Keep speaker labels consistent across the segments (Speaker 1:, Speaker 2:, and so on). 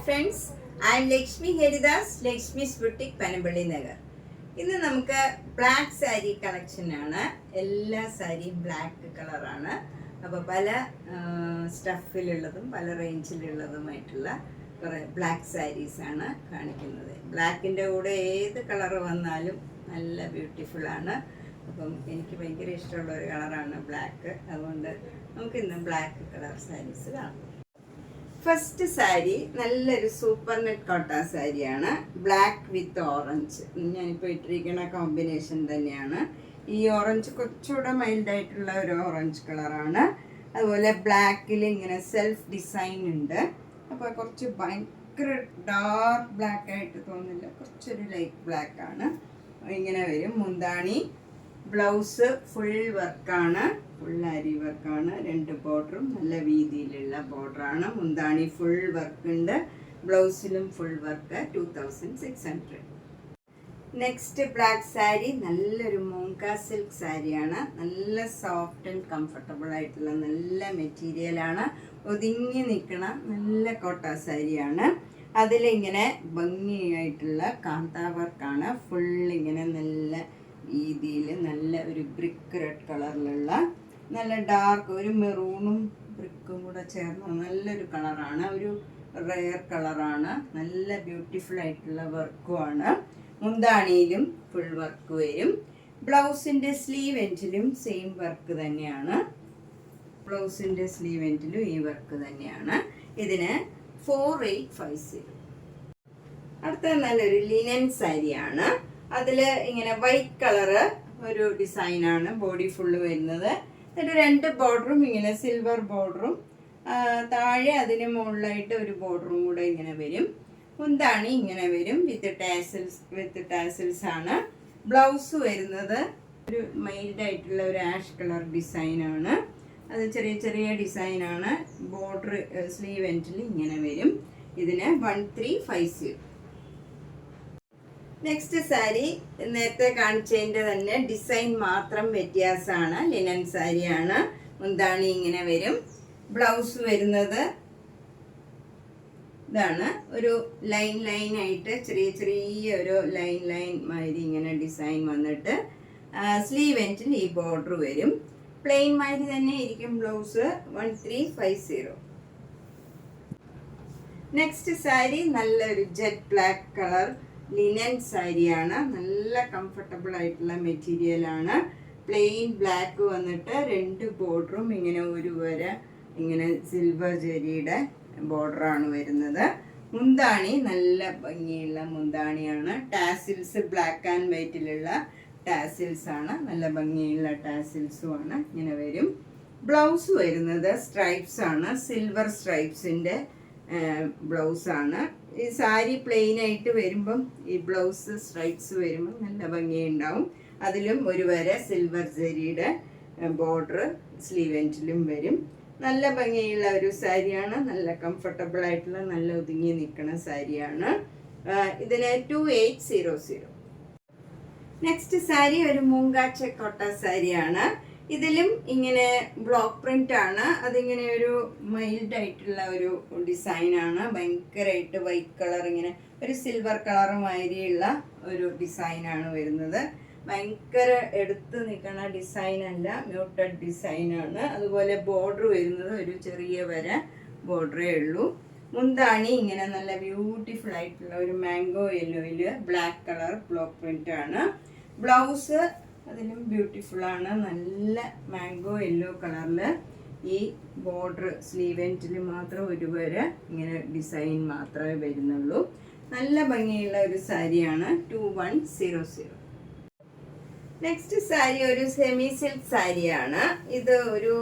Speaker 1: Friends, I M Lakshmi Haridas, Lakshmi's boutique, Panampilly Nagar. ഇന്ന് നമുക്ക് black sari കളക്ഷനാണ്. എല്ലാ സാരിയും ബ്ലാക്ക് കളറാണ്. അപ്പോൾ പല സ്റ്റഫിലുള്ളതും പല റേഞ്ചിലുള്ളതുമായിട്ടുള്ള കുറേ ബ്ലാക്ക് സാരീസാണ് കാണിക്കുന്നത്. ബ്ലാക്കിൻ്റെ കൂടെ ഏത് കളർ വന്നാലും നല്ല ബ്യൂട്ടിഫുള്ളാണ്. അപ്പം എനിക്ക് ഭയങ്കര ഇഷ്ടമുള്ള ഒരു കളറാണ് ബ്ലാക്ക്. അതുകൊണ്ട് നമുക്കിന്ന് ബ്ലാക്ക് കളർ സാരീസ് കാണാം. ഫസ്റ്റ് സാരി നല്ലൊരു സൂപ്പർ നെറ്റ് കോട്ട സാരിയാണ്. Black with orange. ഞാനിപ്പോൾ ഇട്ടിരിക്കുന്ന കോമ്പിനേഷൻ തന്നെയാണ്. ഈ ഓറഞ്ച് കുറച്ചുകൂടെ മൈൽഡായിട്ടുള്ള ഒരു ഓറഞ്ച് കളറാണ്. അതുപോലെ ബ്ലാക്കിൽ ഇങ്ങനെ സെൽഫ് ഡിസൈൻ ഉണ്ട്. അപ്പോൾ കുറച്ച് ഭയങ്കര ഡാർക്ക് ബ്ലാക്ക് ആയിട്ട് തോന്നില്ല, കുറച്ചൊരു ലൈറ്റ് ബ്ലാക്ക് ആണ്. ഇങ്ങനെ വരും. മുന്താണി, ബ്ലൗസ് ഫുൾ വർക്കാണ്, ഫുൾ അരി വർക്കാണ്. രണ്ട് ബോർഡറും നല്ല വീതിയിലുള്ള ബോർഡറാണ്. മുന്താണി ഫുൾ വർക്ക് ഉണ്ട്, ബ്ലൗസിലും full work. 2600. Next black sari നല്ലൊരു മൂങ്ക സിൽക്ക് സാരിയാണ്. നല്ല സോഫ്റ്റ് ആൻഡ് കംഫർട്ടബിൾ ആയിട്ടുള്ള നല്ല മെറ്റീരിയലാണ്. ഒതുങ്ങി നിൽക്കണ നല്ല കോട്ട സാരിയാണ്. അതിലിങ്ങനെ ഭംഗിയായിട്ടുള്ള കാന്താ വർക്കാണ്. ഫുൾ ഇങ്ങനെ നല്ല രീതിയിൽ നല്ല ഒരു ബ്രിക്ക് റെഡ് കളറിലുള്ള നല്ല ഡാർക്ക് ഒരു മെറൂണും ബ്രിക്കും കൂടെ ചേർന്ന നല്ലൊരു കളറാണ്. ഒരു റെയർ കളറാണ്. നല്ല ബ്യൂട്ടിഫുൾ ആയിട്ടുള്ള വർക്കുമാണ്. മുന്താണിയിലും ഫുൾ വർക്ക് വരും. ബ്ലൗസിൻ്റെ സ്ലീവ് എൻഡിലും സെയിം വർക്ക് തന്നെയാണ്. ബ്ലൗസിൻ്റെ സ്ലീവ് എൻഡിലും ഈ വർക്ക് തന്നെയാണ്. ഇതിന് 4850. അടുത്ത നല്ലൊരു ലിനൻ സാരിയാണ്. അതിൽ ഇങ്ങനെ വൈറ്റ് കളറ് ഒരു ഡിസൈനാണ് ബോഡി ഫുള്ള് വരുന്നത്. എന്നിട്ട് രണ്ട് ബോർഡറും ഇങ്ങനെ സിൽവർ ബോർഡറും താഴെ അതിന് മുകളിലായിട്ട് ഒരു ബോർഡറും കൂടെ ഇങ്ങനെ വരും. മുന്താണി ഇങ്ങനെ വരും വിത്ത് ടാസിൽസ് ആണ്. ബ്ലൗസ് വരുന്നത് ഒരു മൈൽഡായിട്ടുള്ള ഒരു ആഷ് കളർ ഡിസൈനാണ്. അത് ചെറിയ ചെറിയ ഡിസൈനാണ്. ബോർഡർ സ്ലീവ് എൻഡിൽ ഇങ്ങനെ വരും. ഇതിന് 1350. നെക്സ്റ്റ് സാരി നേരത്തെ കാണിച്ചതിൻ്റെ തന്നെ ഡിസൈൻ മാത്രം വ്യത്യാസമാണ്. ലിനൻ സാരിയാണ്. മുന്താണി ഇങ്ങനെ വരും. ബ്ലൗസ് വരുന്നത് ഇതാണ്. ഒരു ലൈൻ ആയിട്ട് ചെറിയ ചെറിയ ഒരു ലൈൻ മാതിരി ഇങ്ങനെ ഡിസൈൻ വന്നിട്ട് സ്ലീവ് എൻഡിൽ ഈ ബോർഡർ വരും. പ്ലെയിൻ മാതിരി തന്നെ ഇരിക്കും ബ്ലൗസ്. 1350. നെക്സ്റ്റ് സാരി നല്ലൊരു ജെറ്റ് ബ്ലാക്ക് കളർ ലിനൻ സാരിയാണ്. നല്ല കംഫർട്ടബിൾ ആയിട്ടുള്ള മെറ്റീരിയലാണ്. പ്ലെയിൻ ബ്ലാക്ക് വന്നിട്ട് രണ്ട് ബോർഡറും ഇങ്ങനെ ഒരു വര ഇങ്ങനെ സിൽവർ ജെരിയുടെ ബോർഡറാണ് വരുന്നത്. മുന്താണി നല്ല ഭംഗിയുള്ള മുന്താണിയാണ്. ടാസിൽസ് ബ്ലാക്ക് ആൻഡ് വൈറ്റിലുള്ള ടാസിൽസ് ആണ്. നല്ല ഭംഗിയുള്ള ടാസിൽസുമാണ്. ഇങ്ങനെ വരും. ബ്ലൗസ് വരുന്നത് സ്ട്രൈപ്സ് ആണ്. സിൽവർ സ്ട്രൈപ്സിൻ്റെ ബ്ലൗസാണ്. ഈ സാരി പ്ലെയിൻ ആയിട്ട് വരുമ്പം ഈ ബ്ലൗസ് സ്ട്രൈപ്സ് വരുമ്പോൾ നല്ല ഭംഗിയുണ്ടാവും. അതിലും ഒരു വര സിൽവർ ജെരിയുടെ ബോർഡർ സ്ലീവ് എൻഡിലും വരും. നല്ല ഭംഗിയുള്ള ഒരു സാരിയാണ്. നല്ല കംഫർട്ടബിൾ ആയിട്ടുള്ള നല്ല ഒതുങ്ങി നിൽക്കുന്ന സാരിയാണ്. ഇതിന് 2800. നെക്സ്റ്റ് സാരി ഒരു മൂങ്കാച്ച കോട്ട സാരിയാണ്. ഇതിലും ഇങ്ങനെ ബ്ലോക്ക് പ്രിന്റ് ആണ്. അതിങ്ങനെ ഒരു മൈൽഡ് ആയിട്ടുള്ള ഒരു ഡിസൈനാണ്. ഭയങ്കരമായിട്ട് വൈറ്റ് കളർ ഇങ്ങനെ ഒരു സിൽവർ കളർ മാതിരിയുള്ള ഒരു ഡിസൈനാണ് വരുന്നത്. ഭയങ്കര എടുത്ത് നിൽക്കുന്ന ഡിസൈനല്ല, മ്യൂട്ടഡ് ഡിസൈനാണ്. അതുപോലെ ബോർഡർ വരുന്നത് ഒരു ചെറിയ വര ബോർഡറേ ഉള്ളൂ. മുന്താണി ഇങ്ങനെ നല്ല ബ്യൂട്ടിഫുൾ ആയിട്ടുള്ള ഒരു മാംഗോ യെല്ലോയിൽ ബ്ലാക്ക് കളർ ബ്ലോക്ക് പ്രിന്റ് ആണ്. ബ്ലൗസ് അതിലും ബ്യൂട്ടിഫുൾ ആണ്. നല്ല മാംഗോ യെല്ലോ കളറിൽ ഈ ബോർഡർ സ്ലീവ് എൻഡിൽ മാത്രം ഒരു വര ഇങ്ങനെ ഡിസൈൻ മാത്രമേ വരുന്നുള്ളൂ. നല്ല ഭംഗിയുള്ള ഒരു സാരിയാണ്. 2100. നെക്സ്റ്റ് സാരി ഒരു സെമി സിൽക്ക് സാരിയാണ്. ഇത് ഒരു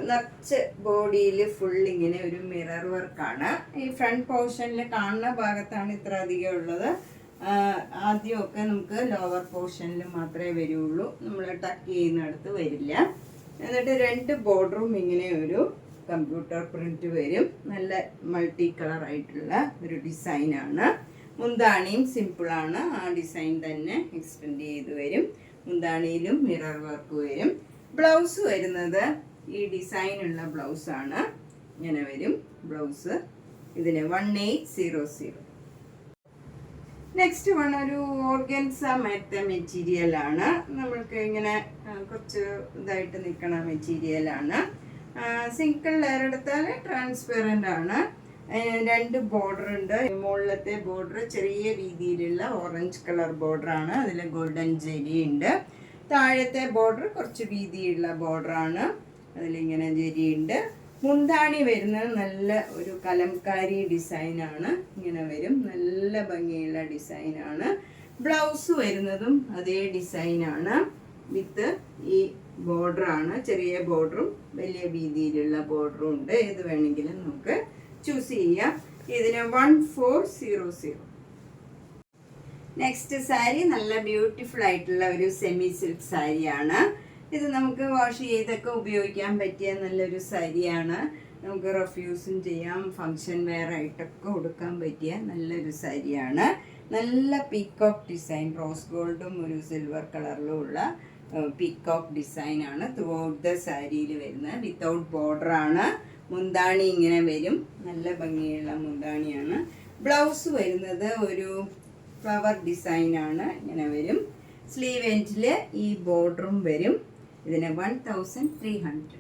Speaker 1: നിറച്ച് ബോഡിയിൽ ഫുൾ ഇങ്ങനെ ഒരു മിറർ വർക്കാണ്. ഈ ഫ്രണ്ട് പോർഷനിൽ കാണുന്ന ഭാഗത്താണ് ഇത്ര അധികം ഉള്ളത്. ആദ്യമൊക്കെ നമുക്ക് ലോവർ പോർഷനിൽ മാത്രമേ വരുള്ളൂ, നമ്മൾ ടക്ക് ചെയ്യുന്നിടത്ത് വരില്ല. എന്നിട്ട് രണ്ട് ബോർഡറും ഇങ്ങനെ ഒരു കമ്പ്യൂട്ടർ പ്രിന്റ് വരും. നല്ല മൾട്ടി കളർ ആയിട്ടുള്ള ഒരു ഡിസൈനാണ്. മുന്താണിയും സിമ്പിളാണ്. ആ ഡിസൈൻ തന്നെ എക്സ്റ്റെൻഡ് ചെയ്ത് വരും. മുന്താണിയിലും മിറർ വർക്ക് വരും. ബ്ലൗസ് വരുന്നത് ഈ ഡിസൈനുള്ള ബ്ലൗസാണ്. ഇങ്ങനെ വരും ബ്ലൗസ്. ഇതിന് 1800. നെക്സ്റ്റ് വൺ ഒരു ഓർഗൻസ മെറ്റീരിയൽ ആണ്. നമ്മൾക്ക് ഇങ്ങനെ കുറച്ച് ഇതായിട്ട് നിൽക്കണ മെറ്റീരിയലാണ്. സിംഗിൾ ലെയർ എടുത്താൽ ട്രാൻസ്പെറൻ്റ് ആണ്. 2 ബോർഡർ ഉണ്ട്. മുകളിലത്തെ ബോർഡർ ചെറിയ രീതിയിലുള്ള ഓറഞ്ച് കളർ ബോർഡറാണ്, അതിൽ ഗോൾഡൻ ജെരി ഉണ്ട്. താഴത്തെ ബോർഡർ കുറച്ച് വീതിയുള്ള ബോർഡറാണ്, അതിലിങ്ങനെ ജെരി ഉണ്ട്. മുന്താണി വരുന്നത് നല്ല ഒരു കലംകാരി ഡിസൈനാണ്, ഇങ്ങനെ വരും, നല്ല ഭംഗിയുള്ള ഡിസൈനാണ്. ബ്ലൗസ് വരുന്നതും അതേ ഡിസൈനാണ്, വിത്ത് ഈ ബോർഡറാണ്. ചെറിയ ബോർഡറും വലിയ വീതിയിലുള്ള ബോർഡറും ഉണ്ട്. ഏത് വേണമെങ്കിലും നമുക്ക് ചൂസ് ചെയ്യാം. ഇതിന് 1400. നെക്സ്റ്റ് സാരി നല്ല ബ്യൂട്ടിഫുൾ ആയിട്ടുള്ള ഒരു സെമി സിൽക്ക് സാരിയാണ്. ഇത് നമുക്ക് വാഷ് ചെയ്തൊക്കെ ഉപയോഗിക്കാൻ പറ്റിയ നല്ലൊരു സാരിയാണ്. നമുക്ക് റെഫ്യൂസും ചെയ്യാം, ഫങ്ഷൻ വെയർ ആയിട്ടൊക്കെ കൊടുക്കാൻ പറ്റിയ നല്ലൊരു സാരിയാണ്. നല്ല പീക്കോക്ക് ഡിസൈൻ, റോസ് ഗോൾഡും ഒരു സിൽവർ കളറിലും ഉള്ള പീക്കോക്ക് ഡിസൈനാണ് ത്രൂ ഔട്ട് ദ സാരിയിൽ വരുന്നത്. വിത്തൗട്ട് ബോർഡറാണ്. മുന്താണി ഇങ്ങനെ വരും, നല്ല ഭംഗിയുള്ള മുന്താണിയാണ്. ബ്ലൗസ് വരുന്നത് ഒരു ഫ്ലവർ ഡിസൈനാണ്, ഇങ്ങനെ വരും. സ്ലീവ് എൻഡിൽ ഈ ബോർഡറും വരും. ഇതിന് 1300.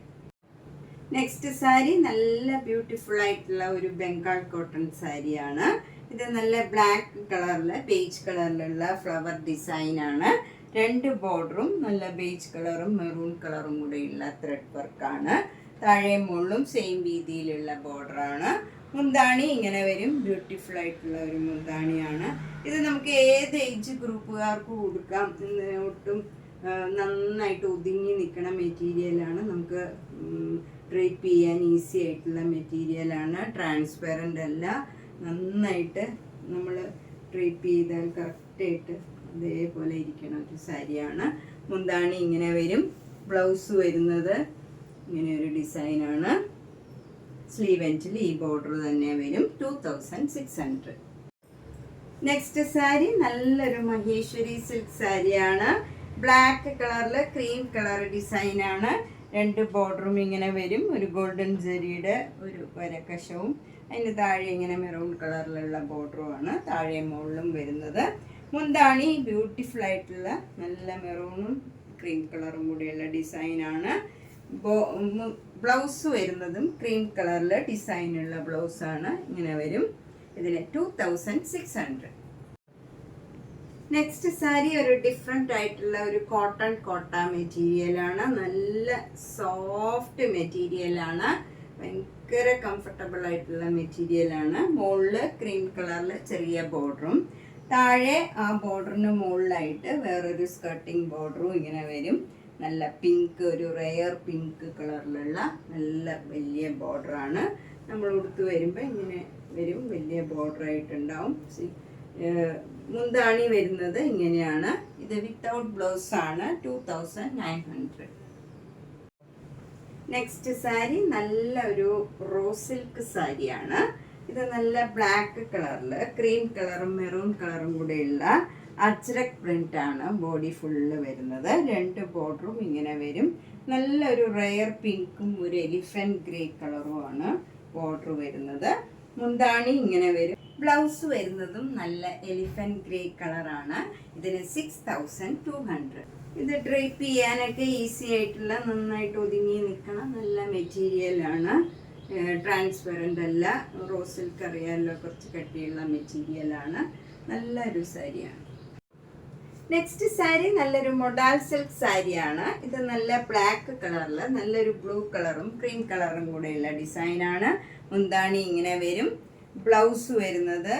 Speaker 1: നെക്സ്റ്റ് സാരി നല്ല ബ്യൂട്ടിഫുൾ ആയിട്ടുള്ള ഒരു ബംഗാൾ കോട്ടൺ സാരിയാണ്. ഇത് നല്ല ബ്ലാക്ക് കളറിൽ ബേജ് കളറിലുള്ള ഫ്ലവർ ഡിസൈനാണ്. 2 ബോർഡറും നല്ല ബേജ് കളറും മെറൂൺ കളറും കൂടെയുള്ള ത്രെഡ് വർക്കാണ്. താഴെ മുകളിലും സെയിം രീതിയിലുള്ള ബോർഡറാണ്. മുന്താണി ഇങ്ങനെ വരും, ബ്യൂട്ടിഫുൾ ആയിട്ടുള്ള ഒരു മുന്താണിയാണ്. ഇത് നമുക്ക് ഏത് ഏജ് ഗ്രൂപ്പുകാർക്കും കൊടുക്കാം. ഒട്ടും നന്നായിട്ട് ഒതുങ്ങി നിൽക്കണ മെറ്റീരിയലാണ്. നമുക്ക് ഡ്രേപ്പ് ചെയ്യാൻ ഈസി ആയിട്ടുള്ള മെറ്റീരിയലാണ്. ട്രാൻസ്പെറൻ്റ് അല്ല, നന്നായിട്ട് നമ്മൾ ഡ്രേപ്പ് ചെയ്താൽ കറക്റ്റായിട്ട് അതേപോലെ ഇരിക്കണ ഒരു സാരിയാണ്. മുന്താണി ഇങ്ങനെ വരും. ബ്ലൗസ് വരുന്നത് ഇങ്ങനെ ഒരു ഡിസൈനാണ്. സ്ലീവ് എൻഡിൽ ഈ ബോർഡർ തന്നെ വരും. 2600. നെക്സ്റ്റ് സാരി നല്ലൊരു മഹേശ്വരി സിൽക്ക് സാരിയാണ്. ബ്ലാക്ക് കളറിൽ ക്രീം കളർ ഡിസൈനാണ്. 2 ബോർഡറും ഇങ്ങനെ വരും. ഒരു ഗോൾഡൻ ജെറിയുടെ ഒരു വരക്കശവും അതിന് താഴെ ഇങ്ങനെ മെറൂൺ കളറിലുള്ള ബോർഡറുമാണ് താഴെ മുകളിലും വരുന്നത്. മുന്താണി ബ്യൂട്ടിഫുൾ ആയിട്ടുള്ള നല്ല മെറൂണും ക്രീം കളറും കൂടിയുള്ള ഡിസൈനാണ്. ബ്ലൗസ് വരുന്നതും ക്രീം കളറിൽ ഡിസൈനുള്ള ബ്ലൗസാണ്, ഇങ്ങനെ വരും. ഇതിന് 2600. നെക്സ്റ്റ് സാരി ഒരു ഡിഫറെൻ്റ് ആയിട്ടുള്ള ഒരു കോട്ടൺ കോട്ട മെറ്റീരിയലാണ്. നല്ല സോഫ്റ്റ് മെറ്റീരിയലാണ്, ഭയങ്കര കംഫർട്ടബിൾ ആയിട്ടുള്ള മെറ്റീരിയലാണ്. മുകളിൽ ക്രീം കളറിൽ ചെറിയ ബോർഡറും താഴെ ആ ബോർഡറിന് മുകളിലായിട്ട് വേറൊരു സ്കർട്ടിങ് ബോർഡറും ഇങ്ങനെ വരും. നല്ല പിങ്ക്, ഒരു റെയർ പിങ്ക് കളറിലുള്ള നല്ല വലിയ ബോർഡറാണ്. നമ്മൾ ഉടുത്ത് വരുമ്പോൾ ഇങ്ങനെ വരും, വലിയ ബോർഡറായിട്ടുണ്ടാവും. മുന്താണി വരുന്നത് ഇങ്ങനെയാണ്. ഇത് വിത്തൗട്ട് ബ്ലൗസ് ആണ്. 2900. നെക്സ്റ്റ് സാരി നല്ല ഒരു റോസ് സിൽക്ക് സാരിയാണ്. ഇത് നല്ല ബ്ലാക്ക് കളറിൽ ക്രീം കളറും മെറൂൺ കളറും കൂടെയുള്ള അജ്രക് പ്രിന്റ് ആണ്. ബോഡി ഫുള്ള് വരുന്നത്. 2 ബോർഡറും ഇങ്ങനെ വരും. നല്ലൊരു റെയർ പിങ്കും ഒരു എലിഫന്റ് ഗ്രേ കളറുമാണ് ബോർഡർ വരുന്നത്. മുന്താണി ഇങ്ങനെ വരും. ബ്ലൗസ് വരുന്നതും നല്ല എലിഫന്റ് ഗ്രേ കളറാണ്. ഇതിന് 6200. ഇത് ഡ്രേപ്പ് ചെയ്യാനൊക്കെ ഈസി ആയിട്ടുള്ള നന്നായിട്ട് ഒതുങ്ങി നിൽക്കണ നല്ല മെറ്റീരിയലാണ്. ട്രാൻസ്പെറൻ്റ് അല്ല. റോസ് സിൽക്ക് അറിയാമല്ലോ, കുറച്ച് കട്ടിയുള്ള മെറ്റീരിയലാണ്. നല്ലൊരു സാരിയാണ്. നെക്സ്റ്റ് സാരി നല്ലൊരു മൊഡാൽ സിൽക്ക് സാരിയാണ്. ഇത് നല്ല ബ്ലാക്ക് കളറിൽ നല്ലൊരു ബ്ലൂ കളറും ക്രീം കളറും കൂടെയുള്ള ഡിസൈനാണ്. മുന്താണി ഇങ്ങനെ വരും. ബ്ലൗസ് വരുന്നത്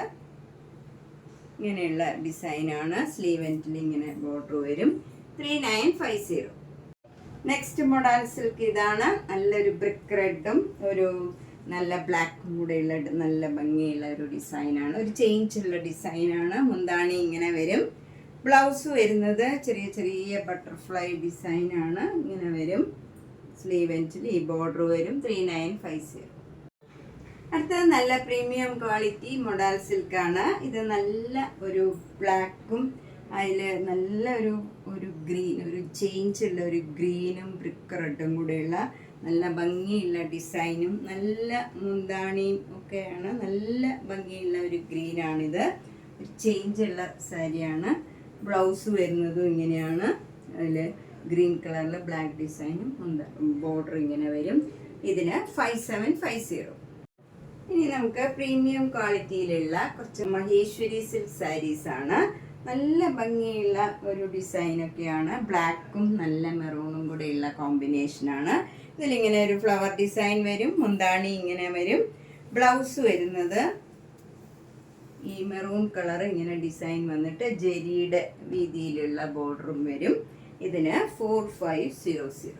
Speaker 1: ഇങ്ങനെയുള്ള ഡിസൈനാണ്. സ്ലീവ് എൻഡിൽ ഇങ്ങനെ ബോർഡർ വരും. 3950. നെക്സ്റ്റ് മൊഡാൽ സിൽക്ക് ഇതാണ്. നല്ലൊരു ബ്രിക്ക് റെഡും ഒരു നല്ല ബ്ലാക്കും കൂടെയുള്ള നല്ല ഭംഗിയുള്ള ഒരു ഡിസൈനാണ്. ഒരു ചേഞ്ചുള്ള ഡിസൈനാണ്. മുന്താണി ഇങ്ങനെ വരും. ബ്ലൗസ് വരുന്നത് ചെറിയ ചെറിയ ബട്ടർഫ്ലൈ ഡിസൈനാണ്, ഇങ്ങനെ വരും. സ്ലീവ് എൻഡിൽ ഈ ബോർഡർ വരും. 3950. അടുത്തത് നല്ല പ്രീമിയം ക്വാളിറ്റി മൊഡാൽ സിൽക്കാണ്. ഇത് നല്ല ഒരു ബ്ലാക്കും അതിൽ നല്ല ഒരു ഗ്രീൻ, ഒരു ചേഞ്ചുള്ള ഒരു ഗ്രീനും ബ്രിക്ക് റെഡും കൂടെയുള്ള നല്ല ഭംഗിയുള്ള ഡിസൈനും നല്ല മുന്താണിയും ഒക്കെയാണ്. നല്ല ഭംഗിയുള്ള ഒരു ഗ്രീനാണിത്. ഒരു ചേഞ്ചുള്ള സാരിയാണ്. ബ്ലൗസ് വരുന്നതും ഇങ്ങനെയാണ്. അതിൽ ഗ്രീൻ കളറിൽ ബ്ലാക്ക് ഡിസൈനും ബോർഡർ ഇങ്ങനെ വരും. ഇതിന് 5750. ഇനി നമുക്ക് പ്രീമിയം ക്വാളിറ്റിയിലുള്ള കുറച്ച് മഹേശ്വരി സിൽക്ക് സാരീസ് ആണ്. നല്ല ഭംഗിയുള്ള ഒരു ഡിസൈനൊക്കെയാണ്. ബ്ലാക്കും നല്ല മെറൂണും കൂടെയുള്ള കോമ്പിനേഷനാണ്. ഇതിലിങ്ങനെ ഒരു ഫ്ലവർ ഡിസൈൻ വരും. മുന്താണി ഇങ്ങനെ വരും. ബ്ലൗസ് വരുന്നത് ഈ മെറൂൺ കളർ ഇങ്ങനെ ഡിസൈൻ വന്നിട്ട് ജെരിയുടെ വീതിയിലുള്ള ബോർഡറും വരും. ഇതിന് 4500.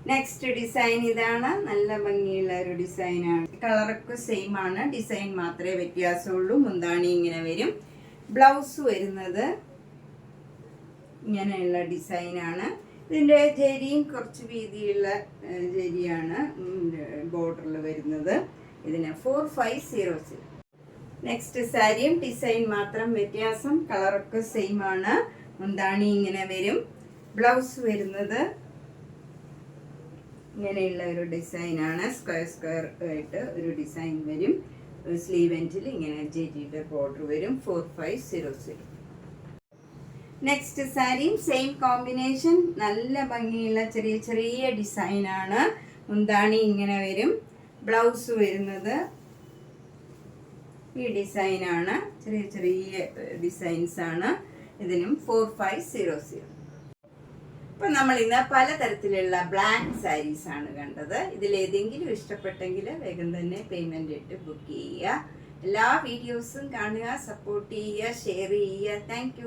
Speaker 1: നെക്സ്റ്റ് ഡിസൈൻ ഇതാണ്. നല്ല ഭംഗിയുള്ള ഒരു ഡിസൈനാണ്. കളറൊക്കെ സെയിം ആണ്, ഡിസൈൻ മാത്രമേ വ്യത്യാസമുള്ളൂ. മുന്താണി ഇങ്ങനെ വരും. ബ്ലൗസ് വരുന്നത് ഇങ്ങനെയുള്ള ഡിസൈനാണ്. ഇതിൻ്റെ ജെരിയും കുറച്ച് വീതിയുള്ള ജെരിയാണ് ബോർഡറിൽ വരുന്നത്. ഇതിന് 4500. നെക്സ്റ്റ് സാരിയും ഡിസൈൻ മാത്രം വ്യത്യാസം, കളറൊക്കെ സെയിം ആണ്. മുന്താണി ഇങ്ങനെ വരും. ബ്ലൗസ് വരുന്നത് ഇങ്ങനെയുള്ള ഒരു ഡിസൈനാണ്. സ്ക്വയർ ആയിട്ട് ഒരു ഡിസൈൻ വരും. സ്ലീവ് എൻഡിൽ ഇങ്ങനെ ജെരിയുടെ ബോർഡർ വരും. 4500. നെക്സ്റ്റ് സാരിയും സെയിം കോമ്പിനേഷൻ. നല്ല ഭംഗിയുള്ള ചെറിയ ചെറിയ ഡിസൈനാണ്. മുന്താണി ഇങ്ങനെ വരും. ബ്ലൗസ് വരുന്നത് ഈ ഡിസൈനാണ്. ചെറിയ ചെറിയ ഡിസൈൻസ് ആണ്. ഇതിനും 4500. ഇപ്പം നമ്മൾ ഇന്ന് പലതരത്തിലുള്ള ബ്ലാക്ക് സാരീസ് ആണ് കണ്ടത്. ഇതിലേതെങ്കിലും ഇഷ്ടപ്പെട്ടെങ്കിൽ വേഗം തന്നെ പേയ്മെൻ്റ് ഇട്ട് ബുക്ക് ചെയ്യുക. എല്ലാ വീഡിയോസും കാണുക, സപ്പോർട്ട് ചെയ്യുക, ഷെയർ ചെയ്യുക. താങ്ക്